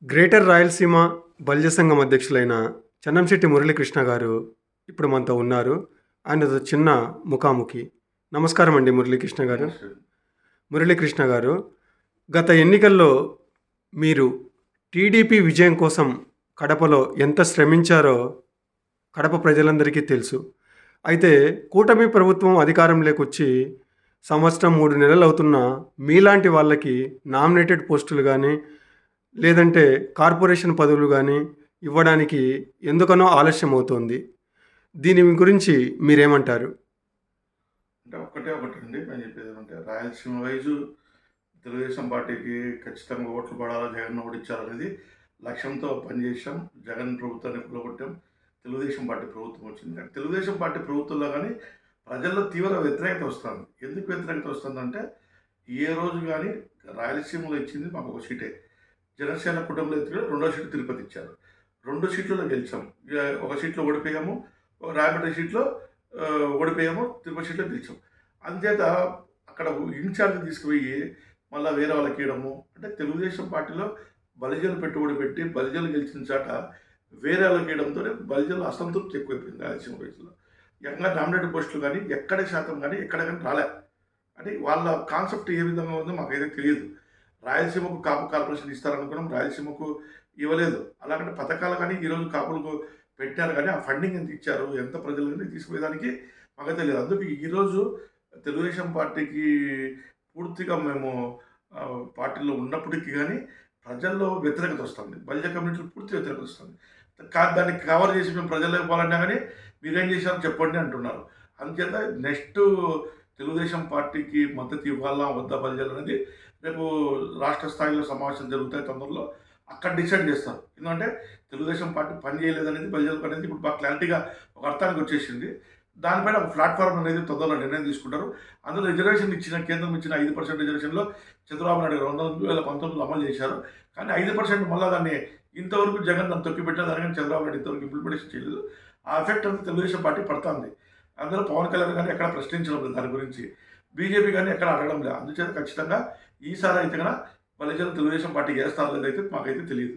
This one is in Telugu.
గ్రేటర్ రాయలసీమ బల్య సంఘం అధ్యక్షులైన చన్నంశెట్టి మురళీకృష్ణ గారు ఇప్పుడు మనతో ఉన్నారు. ఆయనతో చిన్న ముఖాముఖి. నమస్కారం అండి మురళీకృష్ణ గారు. మురళీకృష్ణ గారు, గత ఎన్నికల్లో మీరు టీడీపీ విజయం కోసం కడపలో ఎంత శ్రమించారో కడప ప్రజలందరికీ తెలుసు. అయితే కూటమి ప్రభుత్వం అధికారంలోకి వచ్చి సంవత్సరం 3 నెలలు అవుతున్నా మీలాంటి వాళ్ళకి నామినేటెడ్ పోస్టులు కానీ లేదంటే కార్పొరేషన్ పదవులు కానీ ఇవ్వడానికి ఎందుకనో ఆలస్యం అవుతోంది. దీని గురించి మీరేమంటారు? అంటే ఒకటండి నేను చెప్పేది ఏమంటే, రాయలసీమ వైజు తెలుగుదేశం పార్టీకి ఖచ్చితంగా ఓట్లు పడాలా, జగన్ ఓడించాలనేది లక్ష్యంతో పనిచేసాం. జగన్ ప్రభుత్వాన్ని కూలగొట్టాం. తెలుగుదేశం పార్టీ ప్రభుత్వం వచ్చింది. కానీ తెలుగుదేశం పార్టీ ప్రభుత్వంలో కానీ ప్రజల్లో తీవ్ర వ్యతిరేకత వస్తుంది. ఎందుకు వ్యతిరేకత వస్తుందంటే, ఏ రోజు కానీ రాయలసీమలో ఇచ్చింది మాకు ఒక సీటే. జనసేన కుటుంబంలో ఎత్తుగా 2వ సీటు తిరుపతి ఇచ్చారు. 2 సీట్లలో గెలిచాం. ఒక సీట్లో ఓడిపోయాము, రాయపేట సీట్లో ఓడిపోయాము, తిరుపతి సీట్లో గెలిచాం. అందుచేత అక్కడ ఇన్ఛార్జ్ తీసుకుపోయి మళ్ళీ వేరే వాళ్ళకి ఇవ్వడము, అంటే తెలుగుదేశం పార్టీలో బలిజలు పెట్టుబడి పెట్టి బలిజలు గెలిచిన చాట వేరే వాళ్ళకి ఇవ్వడంతో బలిజలు అసంతృప్తి ఎక్కువైపోయింది రాయలసీమ వయసులో. ఎక్కడ నామినేటెడ్ పోస్టులు కానీ ఎక్కడ శాతం కానీ ఎక్కడ కానీ రాలే. అంటే వాళ్ళ కాన్సెప్ట్ ఏ విధంగా ఉందో మాకైతే తెలియదు. రాయలసీమకు కాపు కార్పొరేషన్ ఇస్తారనుకున్నాం, రాయలసీమకు ఇవ్వలేదు. అలాగంటే పథకాలు కానీ ఈరోజు కాపులకు పెట్టారు, కానీ ఆ ఫండింగ్ ఎంత ఇచ్చారు, ఎంత ప్రజలని తీసుకుపోయేదానికి మాకు తెలియదు. అందుకు ఈరోజు తెలుగుదేశం పార్టీకి పూర్తిగా మేము పార్టీలో ఉన్నప్పటికీ కానీ ప్రజల్లో వ్యతిరేకత వస్తుంది. బలిజ కమ్యూనిటీలో పూర్తి వ్యతిరేకత వస్తుంది. దాన్ని కవర్ చేసి మేము ప్రజల్లోకి పోవాలన్నా కానీ మీరేం చేశారో చెప్పండి అంటున్నారు. అందుచేత నెక్స్ట్ తెలుగుదేశం పార్టీకి మద్దతు ఇవ్వాలా వద్దా బలిజలు అనేది రేపు రాష్ట్ర స్థాయిలో సమావేశాలు జరుగుతాయి తొందరలో, అక్కడ డిసైడ్ చేస్తారు. ఎందుకంటే తెలుగుదేశం పార్టీ పని చేయలేదనేది బలిజలకు అనేది ఇప్పుడు బాగా క్లారిటీగా ఒక అర్థానికి వచ్చేసింది. దానిపైన ఒక ప్లాట్ఫామ్ అనేది తొందరలో నిర్ణయం తీసుకుంటారు. అందులో రిజర్వేషన్ ఇచ్చిన కేంద్రం ఇచ్చిన 5% రిజర్వేషన్లో చంద్రబాబు నాయుడు 2019లో అమలు చేశారు. కానీ 5% మళ్ళీ దాన్ని ఇంతవరకు జగన్ దాన్ని తొక్కిపెట్టిన దానికని చంద్రబాబు నాయుడు ఇంతవరకు ఇంప్లిమెంటేషన్ చేయలేదు. ఆ ఎఫెక్ట్ అనేది తెలుగుదేశం పార్టీ పడుతుంది. అందులో పవన్ కళ్యాణ్ కానీ ఎక్కడ ప్రశ్నించడం లేదు దాని గురించి, బీజేపీ కానీ ఎక్కడ అడగడం లేదు. అందుచేత ఖచ్చితంగా ఈసారి అయితే కన్నా బలిజలు తెలుగుదేశం పార్టీ వేస్తారో లేదైతే మాకైతే తెలియదు.